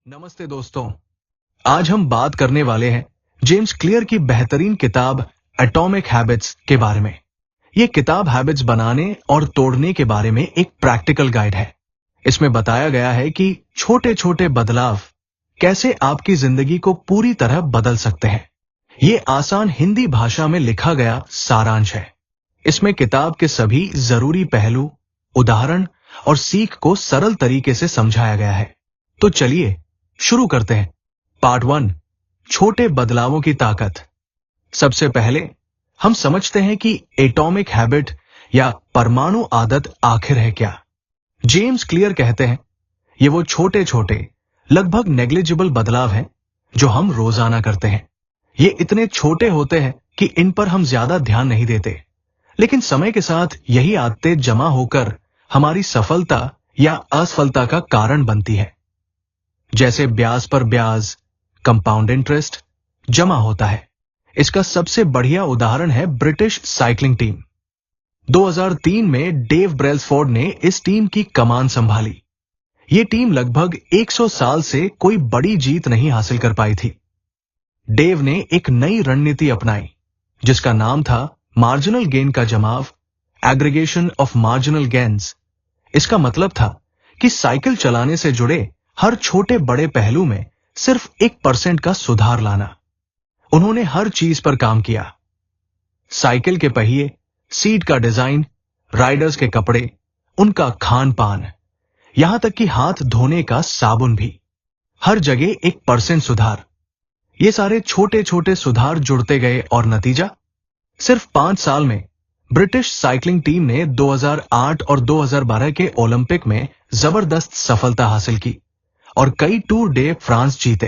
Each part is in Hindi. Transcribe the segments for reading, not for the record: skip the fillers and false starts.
नमस्ते दोस्तों। आज हम बात करने वाले हैं जेम्स क्लियर की बेहतरीन किताब एटॉमिक हैबिट्स के बारे में। यह किताब हैबिट्स बनाने और तोड़ने के बारे में एक प्रैक्टिकल गाइड है। इसमें बताया गया है कि छोटे छोटे बदलाव कैसे आपकी जिंदगी को पूरी तरह बदल सकते हैं। ये आसान हिंदी भाषा में लिखा गया सारांश है। इसमें किताब के सभी जरूरी पहलू, उदाहरण और सीख को सरल तरीके से समझाया गया है। तो चलिए शुरू करते हैं। पार्ट 1, छोटे बदलावों की ताकत। सबसे पहले हम समझते हैं कि एटॉमिक हैबिट या परमाणु आदत आखिर है क्या। जेम्स क्लियर कहते हैं ये वो छोटे छोटे लगभग नेग्लिजिबल बदलाव हैं जो हम रोजाना करते हैं। ये इतने छोटे होते हैं कि इन पर हम ज्यादा ध्यान नहीं देते, लेकिन समय के साथ यही आदतें जमा होकर हमारी सफलता या असफलता का कारण बनती है। जैसे ब्याज पर ब्याज, कंपाउंड इंटरेस्ट जमा होता है। इसका सबसे बढ़िया उदाहरण है ब्रिटिश साइकिलिंग टीम। 2003 में डेव ब्रेल्सफोर्ड ने इस टीम की कमान संभाली। ये टीम लगभग 100 साल से कोई बड़ी जीत नहीं हासिल कर पाई थी। डेव ने एक नई रणनीति अपनाई जिसका नाम था मार्जिनल गेन का जमाव, एग्रीगेशन ऑफ मार्जिनल गेन्स। इसका मतलब था कि साइकिल चलाने से जुड़े हर छोटे बड़े पहलू में सिर्फ 1% का सुधार लाना। उन्होंने हर चीज पर काम किया। साइकिल के पहिए, सीट का डिजाइन, राइडर्स के कपड़े, उनका खान पान, यहां तक कि हाथ धोने का साबुन भी, हर जगह 1% सुधार। ये सारे छोटे छोटे सुधार जुड़ते गए और नतीजा, सिर्फ 5 साल में ब्रिटिश साइकिलिंग टीम ने 2008 और 2012 के ओलंपिक में जबरदस्त सफलता हासिल की और कई टूर डे फ्रांस जीते।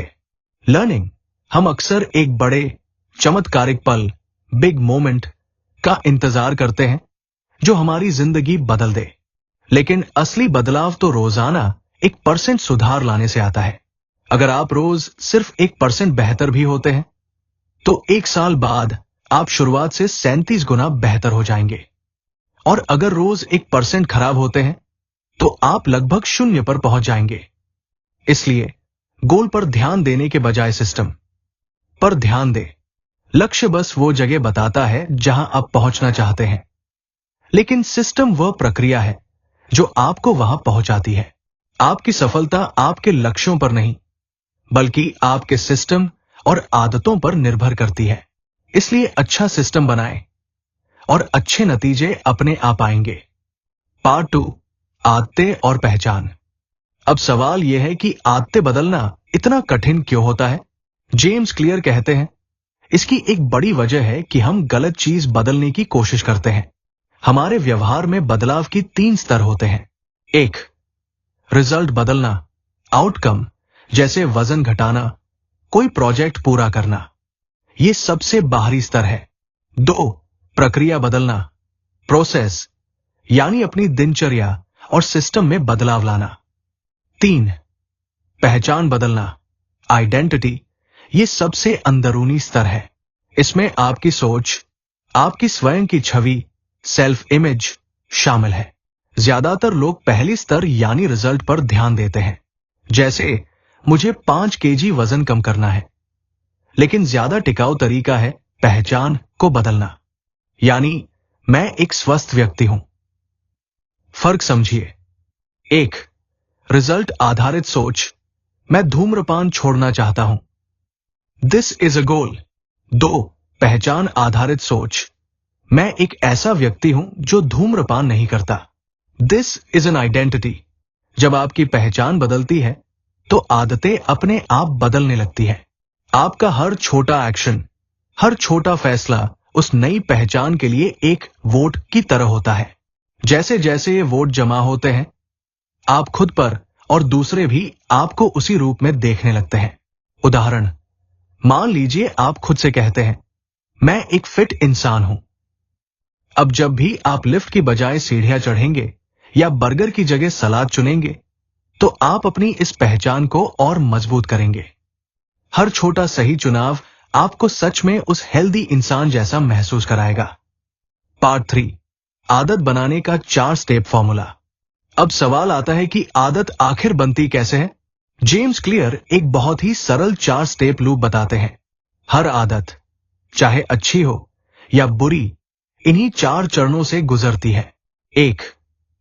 लर्निंग, हम अक्सर एक बड़े चमत्कारिक पल, बिग मोमेंट का इंतजार करते हैं जो हमारी जिंदगी बदल दे, लेकिन असली बदलाव तो रोजाना 1% सुधार लाने से आता है। अगर आप रोज सिर्फ 1% बेहतर भी होते हैं तो 1 साल बाद आप शुरुआत से 37 गुना बेहतर हो जाएंगे। और अगर रोज 1% खराब होते हैं तो आप लगभग 0 पर पहुंच जाएंगे। इसलिए गोल पर ध्यान देने के बजाय सिस्टम पर ध्यान दे। लक्ष्य बस वो जगह बताता है जहां आप पहुंचना चाहते हैं, लेकिन सिस्टम वह प्रक्रिया है जो आपको वहां पहुंचाती है। आपकी सफलता आपके लक्ष्यों पर नहीं, बल्कि आपके सिस्टम और आदतों पर निर्भर करती है। इसलिए अच्छा सिस्टम बनाएं और अच्छे नतीजे अपने आप आएंगे। पार्ट 2, आदतें और पहचान। अब सवाल यह है कि आदतें बदलना इतना कठिन क्यों होता है। जेम्स क्लियर कहते हैं इसकी एक बड़ी वजह है कि हम गलत चीज बदलने की कोशिश करते हैं। हमारे व्यवहार में बदलाव की 3 स्तर होते हैं। 1, रिजल्ट बदलना, आउटकम, जैसे वजन घटाना, कोई प्रोजेक्ट पूरा करना, यह सबसे बाहरी स्तर है। 2, प्रक्रिया बदलना, प्रोसेस, यानी अपनी दिनचर्या और सिस्टम में बदलाव लाना। 3, पहचान बदलना, आइडेंटिटी, यह सबसे अंदरूनी स्तर है। इसमें आपकी सोच, आपकी स्वयं की छवि, सेल्फ इमेज शामिल है। ज्यादातर लोग पहली स्तर यानी रिजल्ट पर ध्यान देते हैं, जैसे मुझे 5 केजी वजन कम करना है। लेकिन ज्यादा टिकाऊ तरीका है पहचान को बदलना, यानी मैं एक स्वस्थ व्यक्ति हूं। फर्क समझिए। 1, रिजल्ट आधारित सोच, मैं धूम्रपान छोड़ना चाहता हूं, दिस इज अ गोल। 2, पहचान आधारित सोच, मैं एक ऐसा व्यक्ति हूं जो धूम्रपान नहीं करता, दिस इज एन आइडेंटिटी। जब आपकी पहचान बदलती है तो आदतें अपने आप बदलने लगती है। आपका हर छोटा एक्शन, हर छोटा फैसला उस नई पहचान के लिए एक वोट की तरह होता है। जैसे जैसे ये वोट जमा होते हैं, आप खुद पर और दूसरे भी आपको उसी रूप में देखने लगते हैं। उदाहरण, मान लीजिए आप खुद से कहते हैं मैं एक फिट इंसान हूं। अब जब भी आप लिफ्ट की बजाय सीढ़ियां चढ़ेंगे या बर्गर की जगह सलाद चुनेंगे तो आप अपनी इस पहचान को और मजबूत करेंगे। हर छोटा सही चुनाव आपको सच में उस हेल्दी इंसान जैसा महसूस कराएगा। पार्ट 3, आदत बनाने का 4 स्टेप फॉर्मूला। अब सवाल आता है कि आदत आखिर बनती कैसे है। जेम्स क्लियर एक बहुत ही सरल 4 स्टेप लूप बताते हैं। हर आदत, चाहे अच्छी हो या बुरी, इन्हीं 4 चरणों से गुजरती है। 1.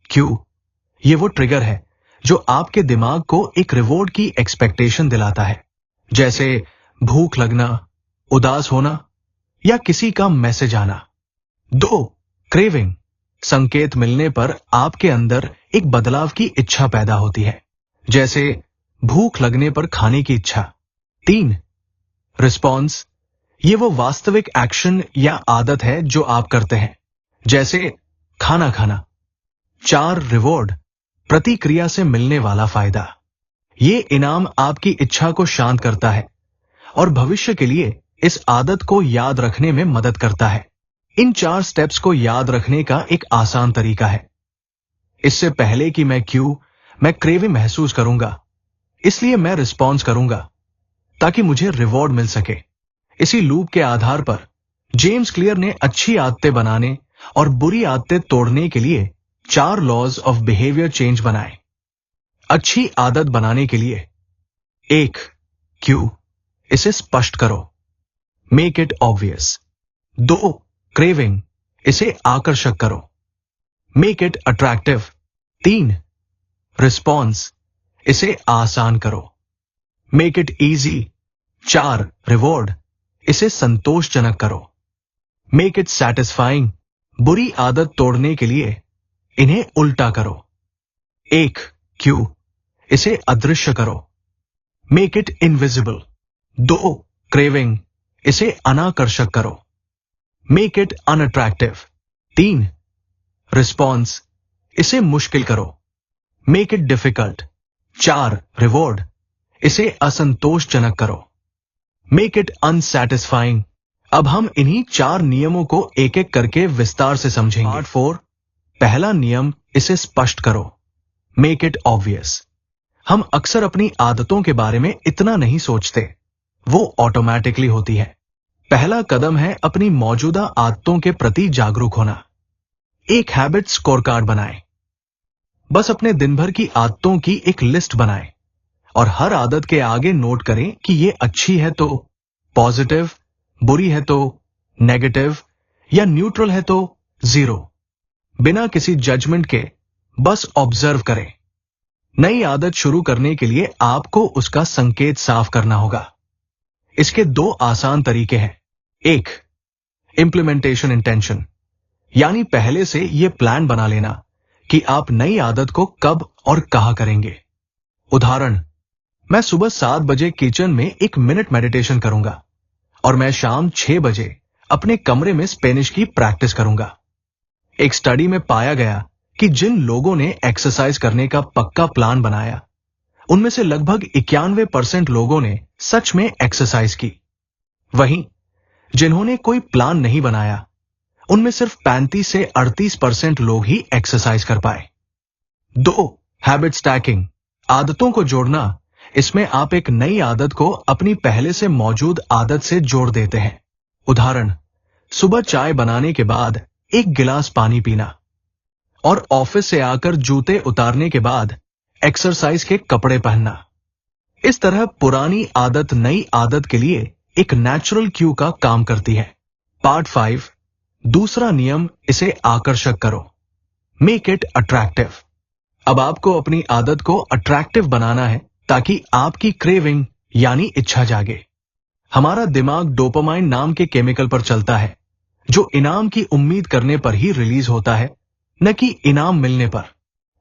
क्यू। ये वो ट्रिगर है जो आपके दिमाग को एक रिवॉर्ड की एक्सपेक्टेशन दिलाता है, जैसे भूख लगना, उदास होना या किसी का मैसेज आना। 2. क्रेविंग। संकेत मिलने पर आपके अंदर एक बदलाव की इच्छा पैदा होती है, जैसे भूख लगने पर खाने की इच्छा। 3. रिस्पॉन्स। ये वो वास्तविक एक्शन या आदत है जो आप करते हैं, जैसे खाना खाना। 4. रिवॉर्ड। प्रतिक्रिया से मिलने वाला फायदा। ये इनाम आपकी इच्छा को शांत करता है और भविष्य के लिए इस आदत को याद रखने में मदद करता है। इन 4 स्टेप्स को याद रखने का एक आसान तरीका है। इससे पहले कि मैं क्रेविंग महसूस करूंगा, इसलिए मैं रिस्पॉन्स करूंगा ताकि मुझे रिवॉर्ड मिल सके। इसी लूप के आधार पर जेम्स क्लियर ने अच्छी आदतें बनाने और बुरी आदतें तोड़ने के लिए 4 लॉज ऑफ बिहेवियर चेंज बनाए। अच्छी आदत बनाने के लिए 1. क्यू। इसे स्पष्ट करो, मेक इट ऑब्वियस। 2. क्रेविंग। इसे आकर्षक करो, मेक इट अट्रैक्टिव। 3. रिस्पॉन्स। इसे आसान करो, मेक इट इजी। 4. रिवॉर्ड। इसे संतोषजनक करो, मेक इट सैटिस्फाइंग। बुरी आदत तोड़ने के लिए इन्हें उल्टा करो। 1. क्यू। इसे अदृश्य करो, मेक इट इनविजिबल। 2. क्रेविंग। इसे अनाकर्षक करो, मेक इट अनअट्रैक्टिव। 3. रिस्पॉन्स। इसे मुश्किल करो, मेक इट डिफिकल्ट। 4. रिवॉर्ड। इसे असंतोषजनक करो, मेक इट अनसैटिस्फाइंग। अब हम इन्हीं 4 नियमों को एक एक करके विस्तार से समझेंगे। पार्ट 4। पहला नियम, इसे स्पष्ट करो, मेक इट ऑब्वियस। हम अक्सर अपनी आदतों के बारे में इतना नहीं सोचते, वो ऑटोमेटिकली होती है। पहला कदम है अपनी मौजूदा आदतों के प्रति जागरूक होना। एक हैबिट स्कोरकार्ड बनाएं। बस अपने दिन भर की आदतों की एक लिस्ट बनाएं और हर आदत के आगे नोट करें कि ये अच्छी है तो पॉजिटिव, बुरी है तो नेगेटिव या न्यूट्रल है तो 0। बिना किसी जजमेंट के बस ऑब्जर्व करें। नई आदत शुरू करने के लिए आपको उसका संकेत साफ करना होगा। इसके 2 आसान तरीके हैं। 1. इंप्लीमेंटेशन इंटेंशन, यानी पहले से यह प्लान बना लेना कि आप नई आदत को कब और कहां करेंगे। उदाहरण, मैं सुबह 7 बजे किचन में 1 मिनट मेडिटेशन करूंगा और मैं शाम 6 बजे अपने कमरे में स्पेनिश की प्रैक्टिस करूंगा। एक स्टडी में पाया गया कि जिन लोगों ने एक्सरसाइज करने का पक्का प्लान बनाया, उनमें से लगभग 91% लोगों ने सच में एक्सरसाइज की। वहीं जिन्होंने कोई प्लान नहीं बनाया, उनमें सिर्फ 35 से 38% लोग ही एक्सरसाइज कर पाए। 2. हैबिट स्टैकिंग, आदतों को जोड़ना। इसमें आप एक नई आदत को अपनी पहले से मौजूद आदत से जोड़ देते हैं। उदाहरण, सुबह चाय बनाने के बाद 1 गिलास पानी पीना और ऑफिस से आकर जूते उतारने के बाद एक्सरसाइज के कपड़े पहनना। इस तरह पुरानी आदत नई आदत के लिए एक नेचुरल क्यू का काम करती है। पार्ट 5। दूसरा नियम, इसे आकर्षक करो, मेक इट अट्रैक्टिव। अब आपको अपनी आदत को अट्रैक्टिव बनाना है ताकि आपकी क्रेविंग यानी इच्छा जागे। हमारा दिमाग डोपामाइन नाम के केमिकल पर चलता है, जो इनाम की उम्मीद करने पर ही रिलीज होता है, न कि इनाम मिलने पर।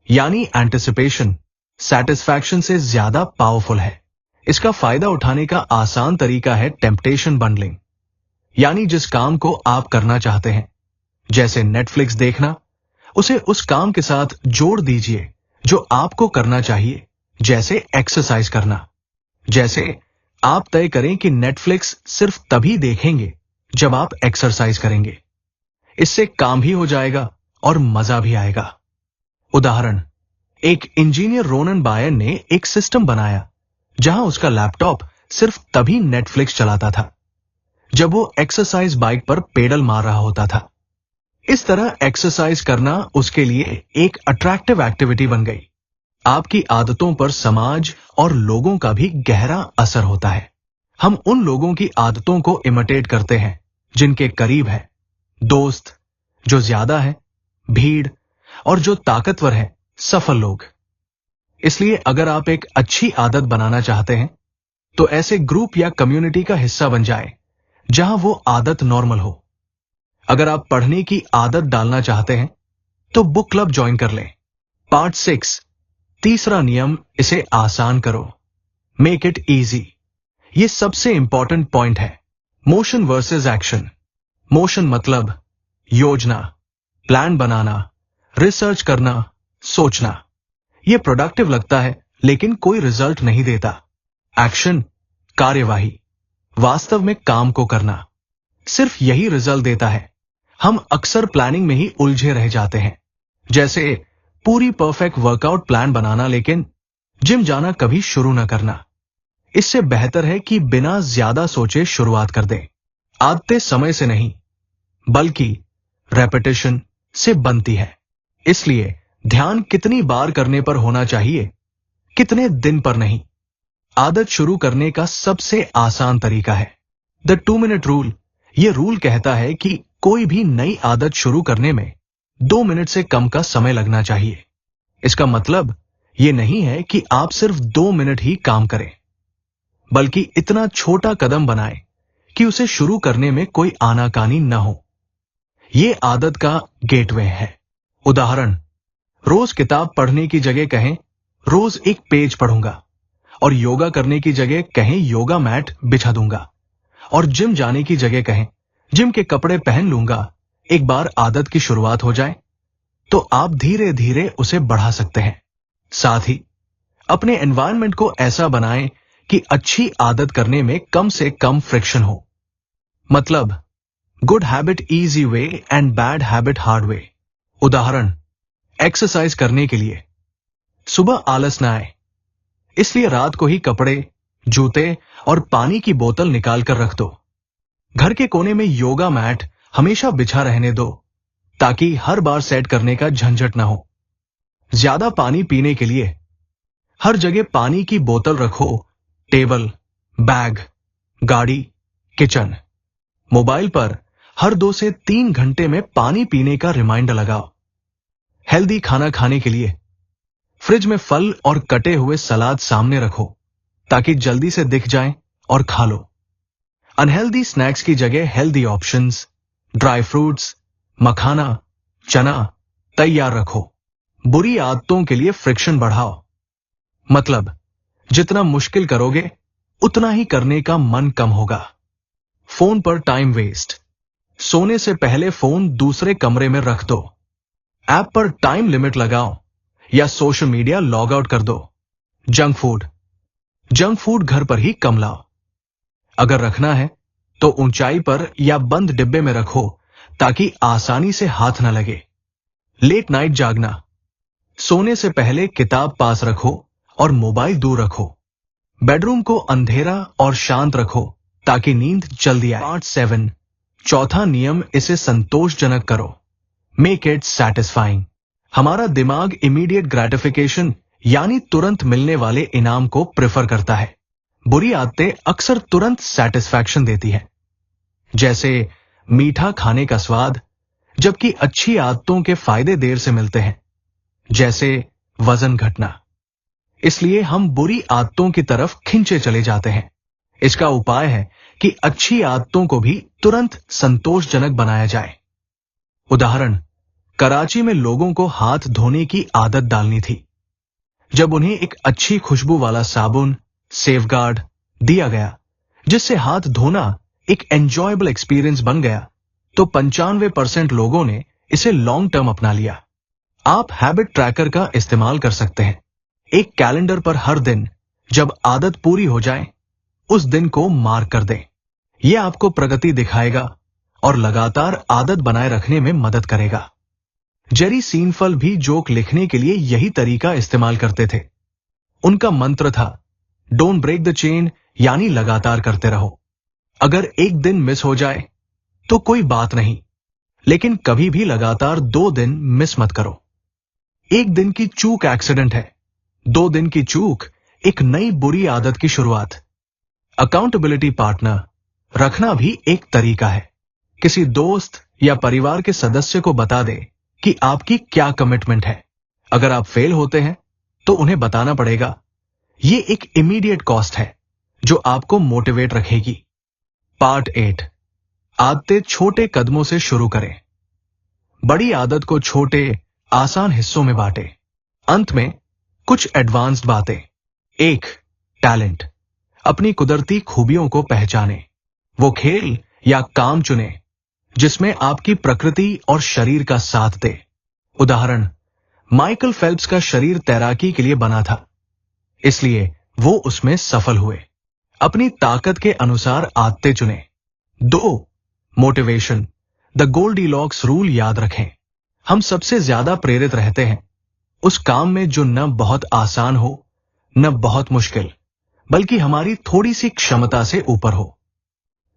यानी एंटिसिपेशन सैटिस्फैक्शन से ज्यादा पावरफुल है। इसका फायदा उठाने का आसान तरीका है टेम्पटेशन बंडलिंग, यानी जिस काम को आप करना चाहते हैं, जैसे नेटफ्लिक्स देखना, उसे उस काम के साथ जोड़ दीजिए जो आपको करना चाहिए, जैसे एक्सरसाइज करना। जैसे आप तय करें कि नेटफ्लिक्स सिर्फ तभी देखेंगे जब आप एक्सरसाइज करेंगे। इससे काम भी हो जाएगा और मजा भी आएगा। उदाहरण, एक इंजीनियर रोनन बायर ने एक सिस्टम बनाया जहां उसका लैपटॉप सिर्फ तभी नेटफ्लिक्स चलाता था जब वो एक्सरसाइज बाइक पर पेडल मार रहा होता था। इस तरह एक्सरसाइज करना उसके लिए एक अट्रैक्टिव एक्टिविटी बन गई। आपकी आदतों पर समाज और लोगों का भी गहरा असर होता है। हम उन लोगों की आदतों को इमिटेट करते हैं जिनके करीब है, दोस्त जो ज्यादा है, भीड़ और जो ताकतवर है, सफल लोग। इसलिए अगर आप एक अच्छी आदत बनाना चाहते हैं तो ऐसे ग्रुप या कम्युनिटी का हिस्सा बन जाए जहां वो आदत नॉर्मल हो। अगर आप पढ़ने की आदत डालना चाहते हैं तो बुक क्लब ज्वाइन कर लें। पार्ट 6, तीसरा नियम, इसे आसान करो, मेक इट इजी। ये सबसे इंपॉर्टेंट पॉइंट है। Motion versus action. मोशन मतलब योजना, प्लान बनाना, रिसर्च करना, सोचना। यह प्रोडक्टिव लगता है लेकिन कोई रिजल्ट नहीं देता। एक्शन, कार्यवाही, वास्तव में काम को करना, सिर्फ यही रिजल्ट देता है। हम अक्सर प्लानिंग में ही उलझे रह जाते हैं, जैसे पूरी परफेक्ट वर्कआउट प्लान बनाना लेकिन जिम जाना कभी शुरू न करना। इससे बेहतर है कि बिना ज्यादा सोचे शुरुआत कर दें। आदतें समय से नहीं बल्कि रेपिटेशन से बनती है। इसलिए ध्यान कितनी बार करने पर होना चाहिए, कितने दिन पर नहीं। आदत शुरू करने का सबसे आसान तरीका है द 2 मिनट रूल। यह रूल कहता है कि कोई भी नई आदत शुरू करने में 2 मिनट से कम का समय लगना चाहिए। इसका मतलब यह नहीं है कि आप सिर्फ 2 मिनट ही काम करें, बल्कि इतना छोटा कदम बनाएं कि उसे शुरू करने में कोई आनाकानी न हो। यह आदत का गेटवे है। उदाहरण, रोज किताब पढ़ने की जगह कहें रोज एक पेज पढ़ूंगा, और योगा करने की जगह कहें योगा मैट बिछा दूंगा, और जिम जाने की जगह कहें जिम के कपड़े पहन लूंगा। एक बार आदत की शुरुआत हो जाए तो आप धीरे धीरे उसे बढ़ा सकते हैं। साथ ही अपने एनवायरनमेंट को ऐसा बनाएं कि अच्छी आदत करने में कम से कम फ्रिक्शन हो। मतलब, good habit easy way and bad habit hard way. उदाहरण, एक्सरसाइज करने के लिए सुबह आलस न आए, इसलिए रात को ही कपड़े, जूते और पानी की बोतल निकाल कर रख दो। घर के कोने में योगा मैट हमेशा बिछा रहने दो ताकि हर बार सेट करने का झंझट ना हो। ज्यादा पानी पीने के लिए हर जगह पानी की बोतल रखो, टेबल, बैग, गाड़ी, किचन। मोबाइल पर हर 2 से 3 घंटे में पानी पीने का रिमाइंडर लगाओ। हेल्दी खाना खाने के लिए फ्रिज में फल और कटे हुए सलाद सामने रखो ताकि जल्दी से दिख जाएं और खा लो। अनहेल्दी स्नैक्स की जगह हेल्दी ऑप्शंस, ड्राई फ्रूट्स, मखाना, चना तैयार रखो। बुरी आदतों के लिए फ्रिक्शन बढ़ाओ। मतलब, जितना मुश्किल करोगे उतना ही करने का मन कम होगा। फोन पर टाइम वेस्ट। सोने से पहले फोन दूसरे कमरे में रख दो। ऐप पर टाइम लिमिट लगाओ या सोशल मीडिया लॉग आउट कर दो। जंक फूड घर पर ही कम लाओ। अगर रखना है तो ऊंचाई पर या बंद डिब्बे में रखो ताकि आसानी से हाथ न लगे। लेट नाइट जागना। सोने से पहले किताब पास रखो और मोबाइल दूर रखो। बेडरूम को अंधेरा और शांत रखो ताकि नींद जल्दी आए। पार्ट 7, चौथा नियम, इसे संतोषजनक करो, मेक इट सैटिस्फाइंग। हमारा दिमाग इमीडिएट ग्रेटिफिकेशन यानी तुरंत मिलने वाले इनाम को प्रेफर करता है। बुरी आदतें अक्सर तुरंत सेटिस्फैक्शन देती है, जैसे मीठा खाने का स्वाद, जबकि अच्छी आदतों के फायदे देर से मिलते हैं, जैसे वजन घटना। इसलिए हम बुरी आदतों की तरफ खिंचे चले जाते हैं। इसका उपाय है कि अच्छी आदतों को भी तुरंत संतोषजनक बनाया जाए। उदाहरण, कराची में लोगों को हाथ धोने की आदत डालनी थी। जब उन्हें एक अच्छी खुशबू वाला साबुन, सेफगार्ड दिया गया जिससे हाथ धोना एक एंजॉयबल एक्सपीरियंस बन गया, तो 95% लोगों ने इसे लॉन्ग टर्म अपना लिया। आप हैबिट ट्रैकर का इस्तेमाल कर सकते हैं। एक कैलेंडर पर हर दिन जब आदत पूरी हो जाए उस दिन को मार्क कर दें। यह आपको प्रगति दिखाएगा और लगातार आदत बनाए रखने में मदद करेगा। जेरी सीनफेल्ड भी जोक लिखने के लिए यही तरीका इस्तेमाल करते थे। उनका मंत्र था, डोंट ब्रेक द चेन, यानी लगातार करते रहो। अगर एक दिन मिस हो जाए तो कोई बात नहीं, लेकिन कभी भी लगातार 2 दिन मिस मत करो। एक दिन की चूक एक्सीडेंट है, 2 दिन की चूक एक नई बुरी आदत की शुरुआत। अकाउंटेबिलिटी पार्टनर रखना भी एक तरीका है। किसी दोस्त या परिवार के सदस्य को बता दे कि आपकी क्या कमिटमेंट है। अगर आप फेल होते हैं तो उन्हें बताना पड़ेगा। ये एक इमीडिएट कॉस्ट है जो आपको मोटिवेट रखेगी। पार्ट 8, आदतें छोटे कदमों से शुरू करें। बड़ी आदत को छोटे आसान हिस्सों में बांटें। अंत में कुछ एडवांस्ड बातें। 1, टैलेंट। अपनी कुदरती खूबियों को पहचानें। वो खेल या काम चुनें जिसमें आपकी प्रकृति और शरीर का साथ दे। उदाहरण, माइकल फेल्प्स का शरीर तैराकी के लिए बना था, इसलिए वो उसमें सफल हुए। अपनी ताकत के अनुसार आदतें चुनें। 2, मोटिवेशन। द गोल्डीलॉक्स रूल याद रखें। हम सबसे ज्यादा प्रेरित रहते हैं उस काम में जो न बहुत आसान हो न बहुत मुश्किल, बल्कि हमारी थोड़ी सी क्षमता से ऊपर हो।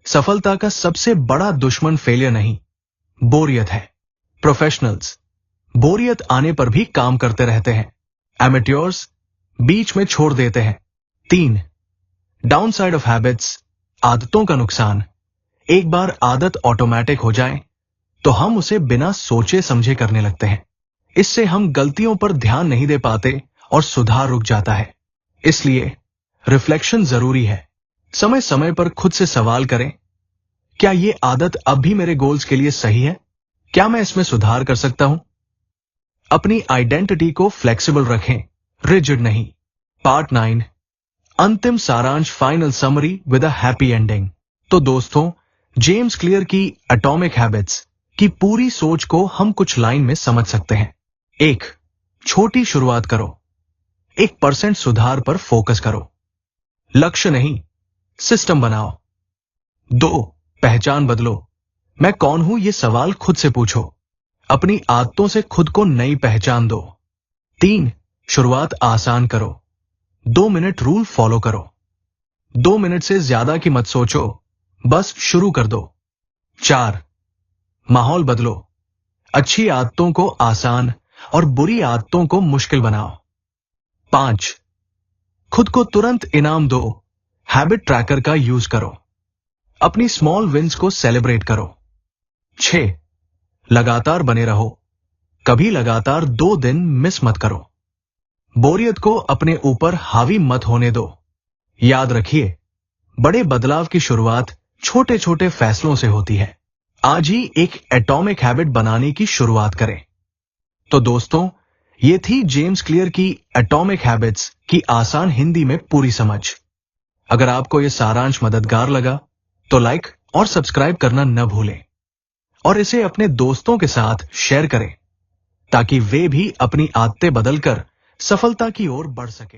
सफलता का सबसे बड़ा दुश्मन फेलियर नहीं, बोरियत है। प्रोफेशनल्स बोरियत आने पर भी काम करते रहते हैं। एमेट्योर्स बीच में छोड़ देते हैं। 3, डाउनसाइड ऑफ हैबिट्स। आदतों का नुकसान। एक बार आदत ऑटोमेटिक हो जाए तो हम उसे बिना सोचे समझे करने लगते हैं। इससे हम गलतियों पर ध्यान नहीं दे पाते और सुधार रुक जाता है। इसलिए रिफ्लेक्शन जरूरी है। समय समय पर खुद से सवाल करें, क्या यह आदत अब भी मेरे गोल्स के लिए सही है? क्या मैं इसमें सुधार कर सकता हूं? अपनी आइडेंटिटी को फ्लेक्सिबल रखें, रिजिड नहीं। पार्ट 9, अंतिम सारांश, final summary with a happy ending. तो दोस्तों, जेम्स क्लियर की एटॉमिक हैबिट्स की पूरी सोच को हम कुछ लाइन में समझ सकते हैं। 1, छोटी शुरुआत करो। 1% सुधार पर फोकस करो। लक्ष्य नहीं, सिस्टम बनाओ। 2, पहचान बदलो। मैं कौन हूं ये सवाल खुद से पूछो। अपनी आदतों से खुद को नई पहचान दो। 3, शुरुआत आसान करो। 2 मिनट रूल फॉलो करो। 2 मिनट से ज्यादा की मत सोचो, बस शुरू कर दो। 4, माहौल बदलो। अच्छी आदतों को आसान और बुरी आदतों को मुश्किल बनाओ। 5, खुद को तुरंत इनाम दो। हैबिट ट्रैकर का यूज करो। अपनी स्मॉल विंस को सेलिब्रेट करो। 6, लगातार बने रहो। कभी लगातार 2 दिन मिस मत करो। बोरियत को अपने ऊपर हावी मत होने दो। याद रखिए, बड़े बदलाव की शुरुआत छोटे छोटे फैसलों से होती है। आज ही एक एटॉमिक हैबिट बनाने की शुरुआत करें। तो दोस्तों, ये थी जेम्स क्लियर की एटॉमिक हैबिट्स की आसान हिंदी में पूरी समझ। अगर आपको यह सारांश मददगार लगा तो लाइक और सब्सक्राइब करना न भूलें और इसे अपने दोस्तों के साथ शेयर करें ताकि वे भी अपनी आदतें बदलकर सफलता की ओर बढ़ सके।